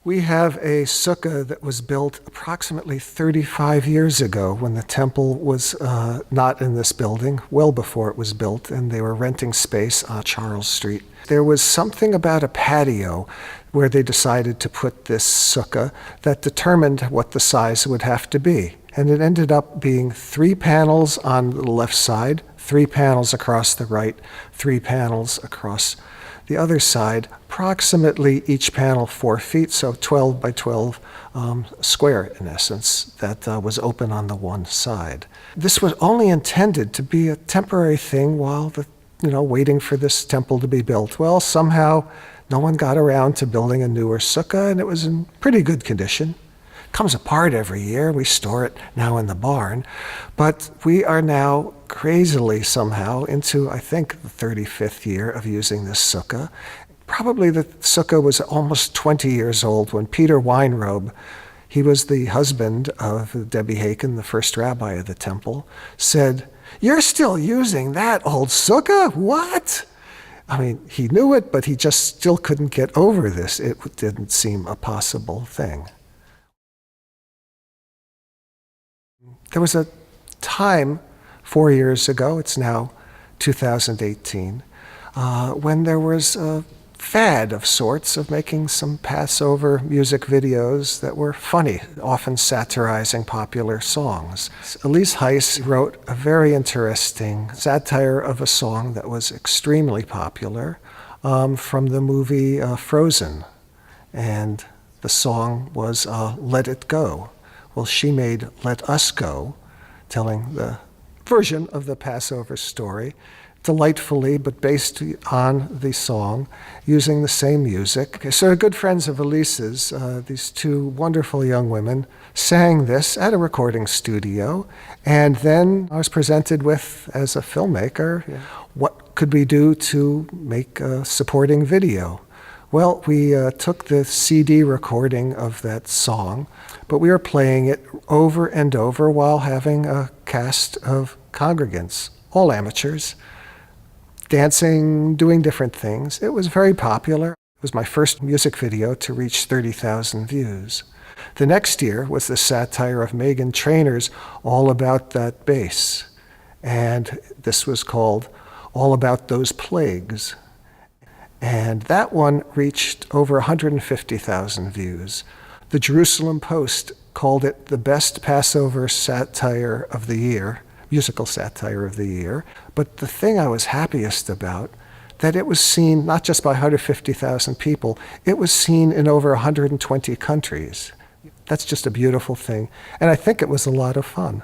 We have a sukkah that was built approximately 35 years ago when the temple was not in this building, well before it was built, and they were renting space on Charles Street. There was something about a patio where they decided to put this sukkah that determined what the size would have to be. And it ended up being 3 panels on the left side, 3 panels across the right, 3 panels across the other side, approximately each panel 4 feet, so 12 by 12 square in essence, that was open on the one side. This was only intended to be a temporary thing while waiting for this temple to be built. Well, somehow no one got around to building a newer sukkah, and it was in pretty good condition. Comes apart every year. We store it now in the barn. But we are now crazily somehow into, I think, the 35th year of using this sukkah. Probably the sukkah was almost 20 years old when Peter Weinrobe, he was the husband of Debbie Haken, the first rabbi of the temple, said, "You're still using that old sukkah? What?" I mean, he knew it, but he just still couldn't get over this. It didn't seem a possible thing. There was a time 4 years ago, it's now 2018, when there was a fad of sorts of making some Passover music videos that were funny, often satirizing popular songs. Elise Heiss wrote a very interesting satire of a song that was extremely popular from the movie Frozen, and the song was Let It Go. Well, she made Let Us Go, telling the version of the Passover story, delightfully, but based on the song, using the same music. Okay, so good friends of Elise's, these 2 wonderful young women, sang this at a recording studio, and then I was presented with, as a filmmaker, what could we do to make a supporting video? Well, we took the CD recording of that song, but we were playing it over and over while having a cast of congregants, all amateurs, dancing, doing different things. It was very popular. It was my first music video to reach 30,000 views. The next year was the satire of Meghan Trainor's All About That Bass, and this was called All About Those Plagues. And that one reached over 150,000 views. The Jerusalem Post called it the best Passover satire of the year, musical satire of the year. But the thing I was happiest about, that it was seen not just by 150,000 people, it was seen in over 120 countries. That's just a beautiful thing. And I think it was a lot of fun.